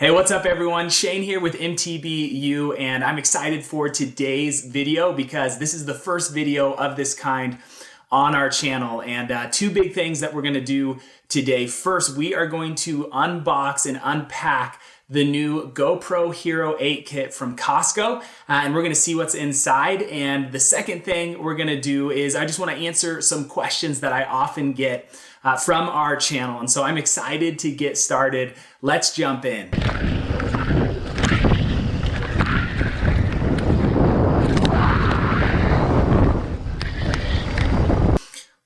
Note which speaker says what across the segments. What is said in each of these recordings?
Speaker 1: Hey, what's up everyone? Shane here with MTBU, and I'm excited for today's video because this is the first video of this kind on our channel. And two big things that we're gonna do today. First, we are going to unbox and unpack the new GoPro Hero 8 kit from Costco, and we're gonna see what's inside. And the second thing we're gonna do is I just wanna answer some questions that I often get from our channel. And so I'm excited to get started. Let's jump in.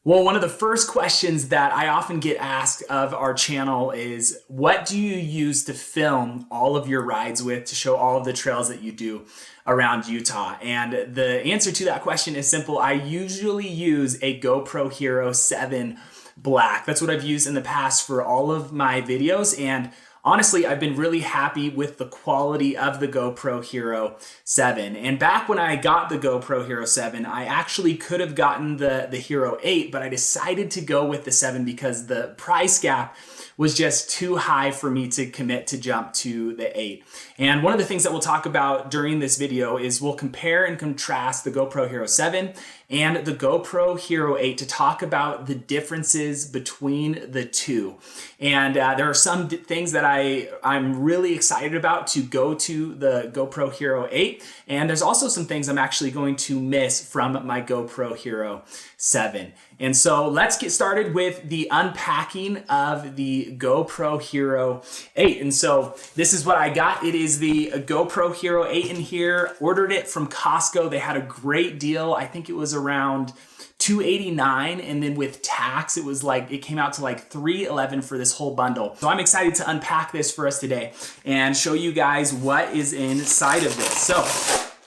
Speaker 1: Well, one of the first questions that I often get asked of our channel is, what do you use to film all of your rides with, to show all of the trails that you do around Utah? And the answer to that question is simple. I usually use a GoPro Hero 7 Black. That's what I've used in the past for all of my videos. And honestly, I've been really happy with the quality of the GoPro Hero 7. And back when I got the GoPro Hero 7, I actually could have gotten the Hero 8, but I decided to go with the 7 because the price gap was just too high for me to commit to jump to the 8. And one of the things that we'll talk about during this video is we'll compare and contrast the GoPro Hero 7 and the GoPro Hero 8 to talk about the differences between the two. And there are some things that I'm really excited about to go to the GoPro Hero 8. And there's also some things I'm actually going to miss from my GoPro Hero 7. And so let's get started with the unpacking of the GoPro Hero 8. And so this is what I got. It is the GoPro Hero 8 in here. Ordered it from Costco. They had a great deal. I think it was around $289, and then with tax it came out to like $311 for this whole bundle. So I'm excited to unpack this for us today and show you guys what is inside of this. So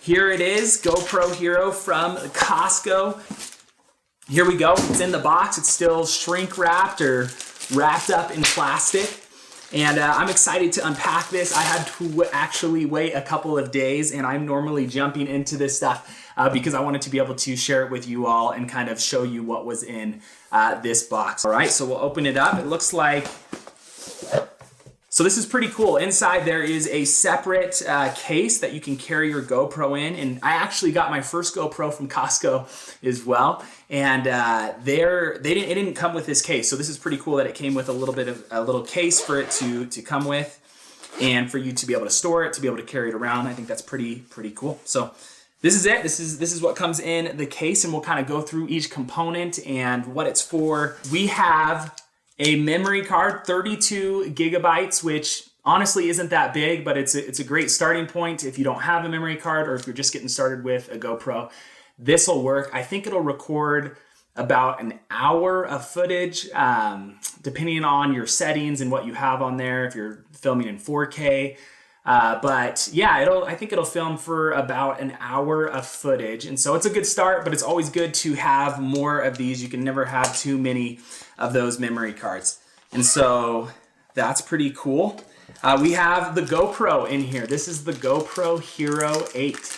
Speaker 1: here it is, GoPro Hero from Costco. Here we go. It's in the box. It's still shrink wrapped or wrapped up in plastic. And I'm excited to unpack this. I had to actually wait a couple of days, and I'm normally jumping into this stuff because I wanted to be able to share it with you all and kind of show you what was in this box. All right, so we'll open it up. It looks like, so this is pretty cool. Inside there is a separate case that you can carry your GoPro in. And I actually got my first GoPro from Costco as well. And it didn't come with this case. So this is pretty cool that it came with a little case for it to come with, and for you to be able to store it, to be able to carry it around. I think that's pretty cool. So this is it. This is what comes in the case, and we'll kind of go through each component and what it's for. We have a memory card, 32 gigabytes, which honestly isn't that big, but it's a great starting point if you don't have a memory card or if you're just getting started with a GoPro. This will work. I think it'll record about an hour of footage, depending on your settings and what you have on there, if you're filming in 4K. But yeah, I think it'll film for about an hour of footage. And so it's a good start, but it's always good to have more of these. You can never have too many of those memory cards. And so that's pretty cool. We have the GoPro in here. This is the GoPro Hero 8.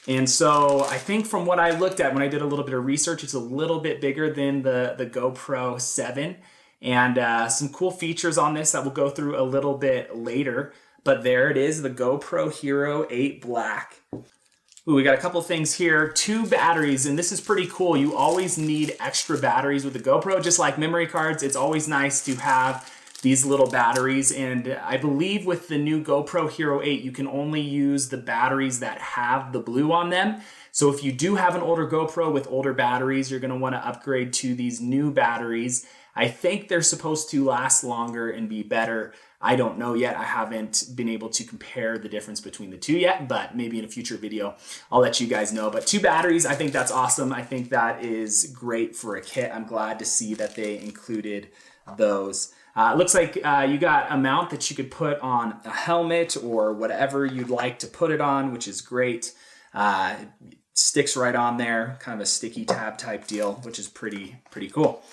Speaker 1: And so I think from what I looked at when I did a little bit of research, it's a little bit bigger than the GoPro 7. And some cool features on this that we'll go through a little bit later. But there it is, the GoPro Hero 8 Black. Ooh, we got a couple things here. 2 batteries, and this is pretty cool. You always need extra batteries with the GoPro. Just like memory cards, it's always nice to have these little batteries. And I believe with the new GoPro Hero 8, you can only use the batteries that have the blue on them. So if you do have an older GoPro with older batteries, you're gonna wanna upgrade to these new batteries. I think they're supposed to last longer and be better. I don't know yet. I haven't been able to compare the difference between the two yet, but maybe in a future video, I'll let you guys know. But 2 batteries, I think that's awesome. I think that is great for a kit. I'm glad to see that they included those. It looks like you got a mount that you could put on a helmet or whatever you'd like to put it on, which is great. It sticks right on there, kind of a sticky tab type deal, which is pretty cool.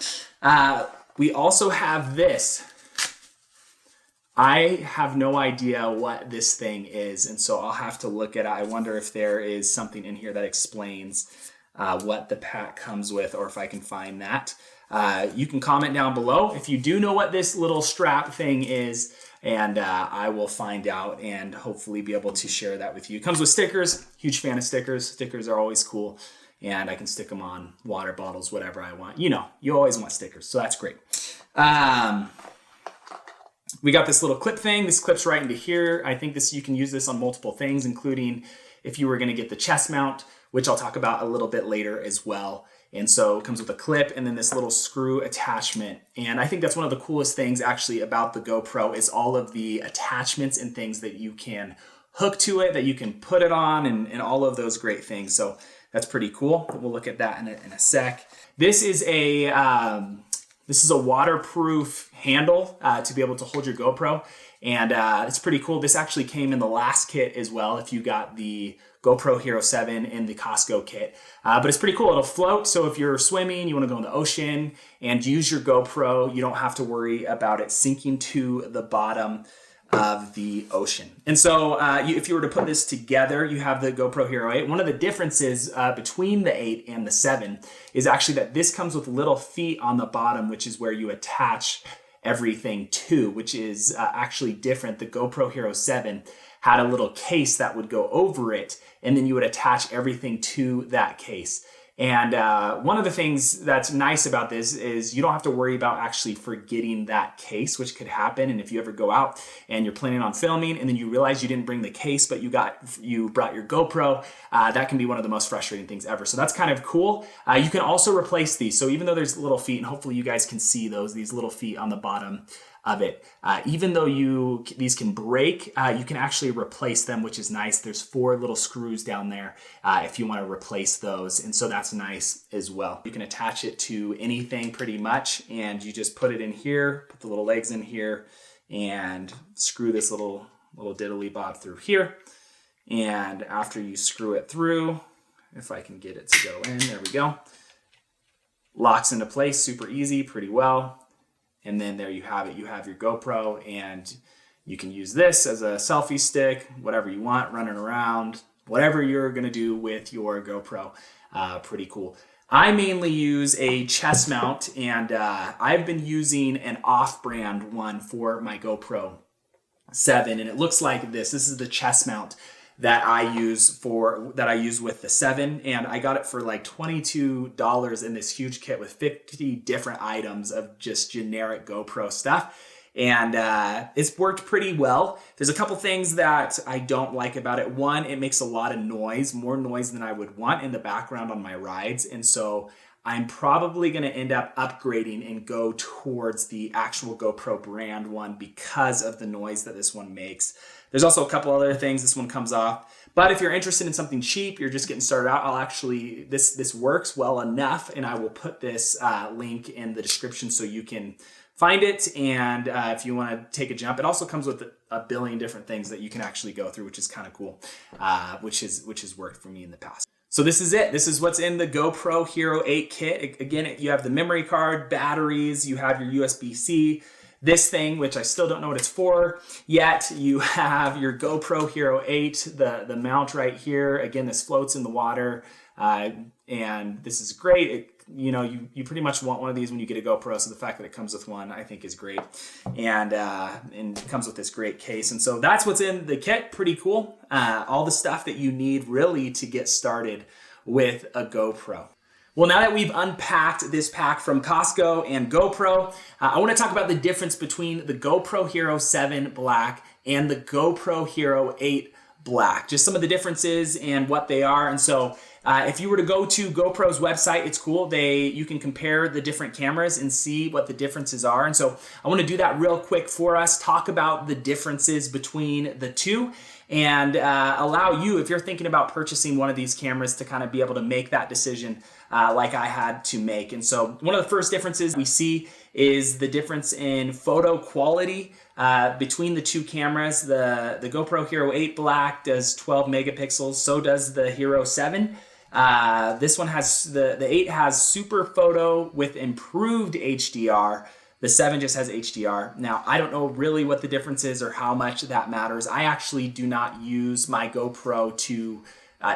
Speaker 1: We also have this. I have no idea what this thing is, and so I'll have to look at it. I wonder if there is something in here that explains what the pack comes with, or if I can find that. You can comment down below if you do know what this little strap thing is, and I will find out and hopefully be able to share that with you. It comes with stickers. Huge fan of stickers. Stickers are always cool, and I can stick them on water bottles, whatever I want. You know, you always want stickers, so that's great. We got this little clip thing. This clips right into here. I think you can use this on multiple things, including if you were going to get the chest mount, which I'll talk about a little bit later as well. And so it comes with a clip and then this little screw attachment. And I think that's one of the coolest things actually about the GoPro is all of the attachments and things that you can hook to it, that you can put it on, and all of those great things. So that's pretty cool. We'll look at that in a sec. This is a waterproof handle to be able to hold your GoPro. And it's pretty cool. This actually came in the last kit as well if you got the GoPro Hero 7 in the Costco kit. But it's pretty cool. It'll float. So if you're swimming, you want to go in the ocean and use your GoPro, you don't have to worry about it sinking to the bottom of the ocean. And so if you were to put this together, you have the GoPro Hero 8. One of the differences between the 8 and the 7 is actually that this comes with little feet on the bottom, which is where you attach everything to, which is actually different. The GoPro Hero 7 had a little case that would go over it, and then you would attach everything to that case. And one of the things that's nice about this is you don't have to worry about actually forgetting that case, which could happen. And if you ever go out and you're planning on filming and then you realize you didn't bring the case, but you brought your GoPro, that can be one of the most frustrating things ever. So that's kind of cool. You can also replace these. So even though there's little feet, and hopefully you guys can see these little feet on the bottom of it. Even though these can break, you can actually replace them, which is nice. There's 4 little screws down there if you want to replace those. And so that's nice as well. You can attach it to anything pretty much, and you just put it in here, put the little legs in here, and screw this little diddly bob through here. And after you screw it through, if I can get it to go in, there we go. Locks into place, super easy, pretty well. And then there you have it. You have your GoPro, and you can use this as a selfie stick, whatever you want, running around, whatever you're going to do with your GoPro. Pretty cool. I mainly use a chest mount, and I've been using an off-brand one for my GoPro 7, and it looks like this. This is the chest mount that I use with the 7, and I got it for like $22 in this huge kit with 50 different items of just generic GoPro stuff. And it's worked pretty well. There's a couple things that I don't like about it. One, it makes a lot of noise, more noise than I would want in the background on my rides. And so I'm probably going to end up upgrading and go towards the actual GoPro brand one because of the noise that this one makes. There's also a couple other things. This one comes off. But if you're interested in something cheap, you're just getting started out, this works well enough, and I will put this link in the description so you can find it. And if you want to take a jump, it also comes with a billion different things that you can actually go through, which is kind of cool, which has worked for me in the past. So this is it. This is what's in the GoPro Hero 8 kit. Again, you have the memory card, batteries, you have your USB-C, this thing, which I still don't know what it's for yet. You have your GoPro Hero 8, the mount right here. Again, this floats in the water, and this is great. You pretty much want one of these when you get a GoPro, so the fact that it comes with one I think is great, and it comes with this great case. And so that's what's in the kit. Pretty cool. All the stuff that you need really to get started with a GoPro. Well, now that we've unpacked this pack from Costco and GoPro, I want to talk about the difference between the GoPro Hero 7 Black and the GoPro Hero 8 Black. Just some of the differences and what they are. And so if you were to go to GoPro's website, it's cool. You can compare the different cameras and see what the differences are. And so I want to do that real quick for us, talk about the differences between the two, and allow you, if you're thinking about purchasing one of these cameras, to kind of be able to make that decision like I had to make. And so one of the first differences we see is the difference in photo quality between the two cameras. The GoPro Hero 8 Black does 12 megapixels, so does the Hero 7. This one has, the 8 has super photo with improved HDR. The 7 just has HDR. Now, I don't know really what the difference is or how much that matters. I actually do not use my GoPro to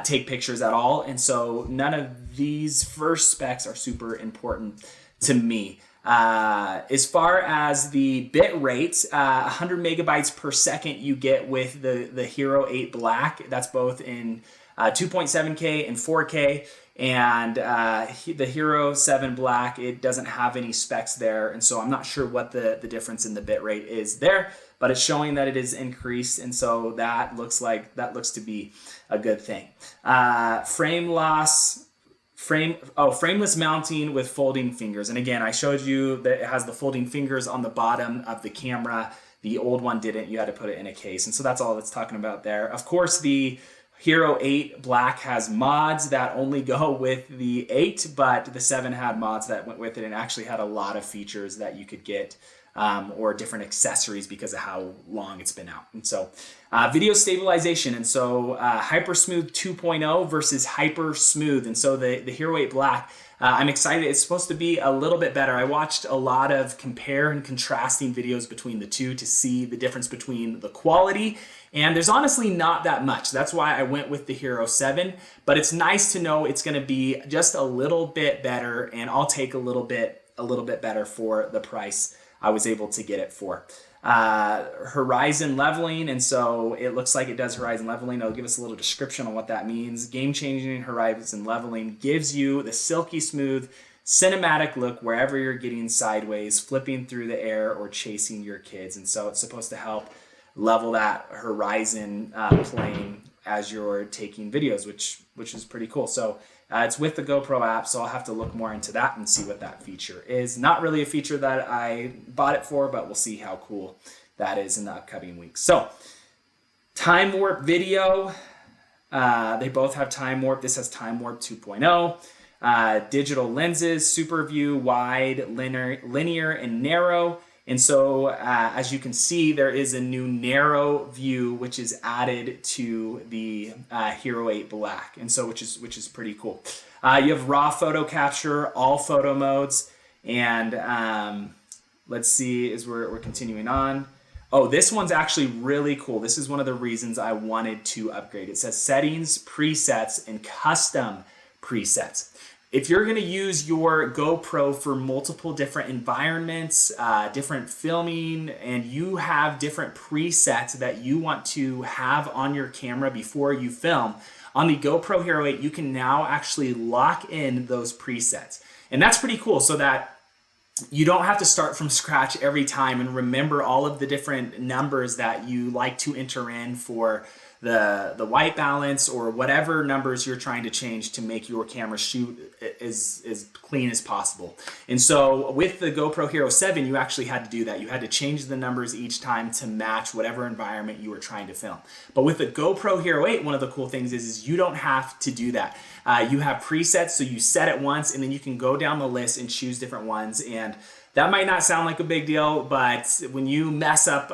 Speaker 1: take pictures at all, and so none of these first specs are super important to me. As far as the bit rate, 100 megabytes per second you get with the Hero 8 Black. That's both in 2.7K and 4K. And the Hero 7 Black, it doesn't have any specs there. And so I'm not sure what the difference in the bit rate is there, but it's showing that it is increased. And so that looks to be a good thing. Frameless mounting with folding fingers. And again, I showed you that it has the folding fingers on the bottom of the camera. The old one didn't. You had to put it in a case. And so that's all it's talking about there. Of course, the Hero 8 Black has mods that only go with the 8, but the 7 had mods that went with it and actually had a lot of features that you could get, or different accessories because of how long it's been out. And so video stabilization, and so Hyper Smooth 2.0 versus Hyper Smooth. And so the Hero 8 Black, I'm excited. It's supposed to be a little bit better. I watched a lot of compare and contrasting videos between the two to see the difference between the quality, and there's honestly not that much. That's why I went with the Hero 7, but it's nice to know it's going to be just a little bit better, and I'll take a little bit better for the price I was able to get it for. Horizon leveling, and so it looks like it does horizon leveling. I'll give us a little description on what that means. Game-changing horizon leveling gives you the silky smooth cinematic look wherever you're getting sideways, flipping through the air, or chasing your kids. And so it's supposed to help level that horizon plane as you're taking videos, which is pretty cool. So it's with the GoPro app, so I'll have to look more into that and see what that feature is. Not really a feature that I bought it for, but we'll see how cool that is in the upcoming weeks. So time warp video, they both have time warp. This has time warp 2.0. Digital lenses, super view, wide, linear, and narrow. And so as you can see, there is a new narrow view which is added to the Hero 8 Black, and so which is pretty cool. You have raw photo capture, all photo modes, and let's see as we're continuing on. Oh, this one's actually really cool. This is one of the reasons I wanted to upgrade. It says settings, presets, and custom presets. If you're going to use your GoPro for multiple different environments, different filming, and you have different presets that you want to have on your camera before you film, on the GoPro Hero 8, you can now actually lock in those presets. And that's pretty cool, so that you don't have to start from scratch every time and remember all of the different numbers that you like to enter in for the white balance or whatever numbers you're trying to change to make your camera shoot as clean as possible. And so with the GoPro Hero 7, you actually had to do that. You had to change the numbers each time to match whatever environment you were trying to film. But with the GoPro Hero 8, one of the cool things is you don't have to do that. You have presets, so you set it once and then you can go down the list and choose different ones. And that might not sound like a big deal, but when you mess up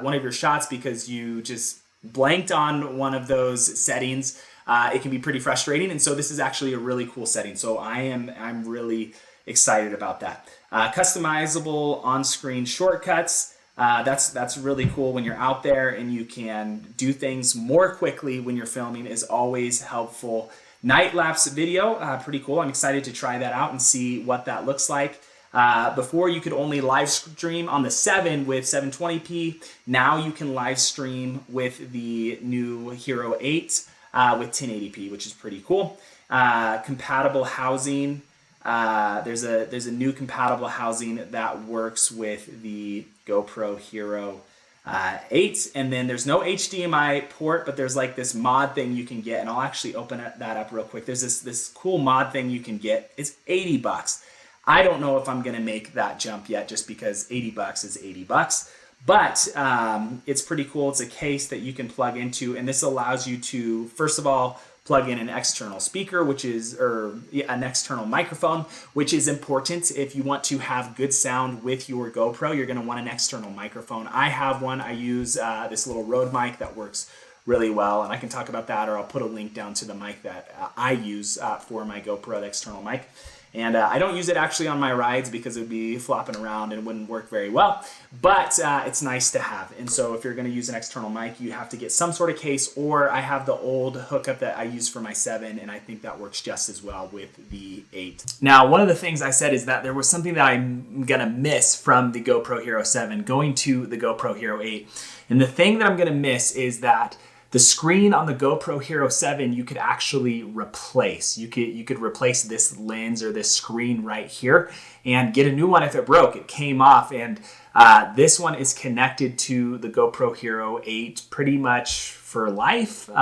Speaker 1: one of your shots because you just blanked on one of those settings, it can be pretty frustrating. And so this is actually a really cool setting. So I'm really excited about that. Customizable on-screen shortcuts. That's really cool when you're out there and you can do things more quickly when you're filming is always helpful. Night lapse video, pretty cool. I'm excited to try that out and see what that looks like. Before you could only live stream on the 7 with 720p. Now you can live stream with the new Hero 8 with 1080p, which is pretty cool. Compatible housing. There's a new compatible housing that works with the GoPro Hero 8, and then there's no HDMI port, but there's like this mod thing you can get, and I'll actually open that up real quick. There's this cool mod thing you can get. It's $80. I don't know if I'm going to make that jump yet just because $80 is $80, but it's pretty cool. It's a case that you can plug into, and this allows you to, first of all, plug in an external speaker, an external microphone, which is important. If you want to have good sound with your GoPro, you're going to want an external microphone. I have one. I use this little Rode mic that works really well, and I can talk about that, or I'll put a link down to the mic that I use for my GoPro, the external mic. And I don't use it actually on my rides because it would be flopping around and it wouldn't work very well, but it's nice to have. And so if you're going to use an external mic, you have to get some sort of case, or I have the old hookup that I use for my 7, and I think that works just as well with the 8. Now, one of the things I said is that there was something that I'm going to miss from the GoPro Hero 7 going to the GoPro Hero 8. And the thing that I'm going to miss is that the screen on the GoPro Hero 7 you could actually replace. You could replace this lens or this screen right here and get a new one if it broke. It came off, and this one is connected to the GoPro Hero 8 pretty much for life. Or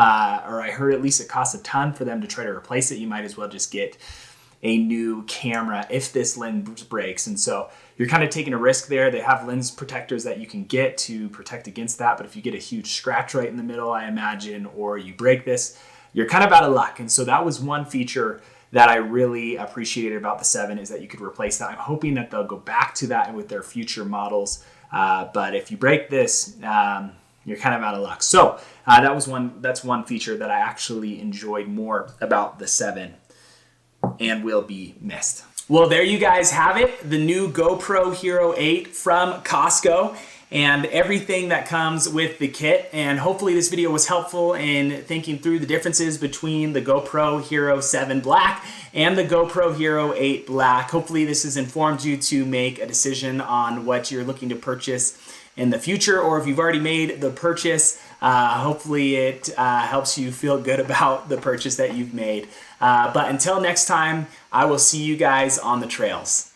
Speaker 1: I heard at least it costs a ton for them to try to replace it. You might as well just get a new camera if this lens breaks. And so you're kind of taking a risk there. They have lens protectors that you can get to protect against that. But if you get a huge scratch right in the middle, I imagine, or you break this, you're kind of out of luck. And so that was one feature that I really appreciated about the 7, is that you could replace that. I'm hoping that they'll go back to that with their future models. But if you break this, you're kind of out of luck. So that's one feature that I actually enjoyed more about the 7 and will be missed. Well, there you guys have it, the new GoPro Hero 8 from Costco and everything that comes with the kit. And hopefully this video was helpful in thinking through the differences between the GoPro Hero 7 Black and the GoPro Hero 8 Black. Hopefully this has informed you to make a decision on what you're looking to purchase in the future, or if you've already made the purchase, hopefully it helps you feel good about the purchase that you've made. But until next time, I will see you guys on the trails.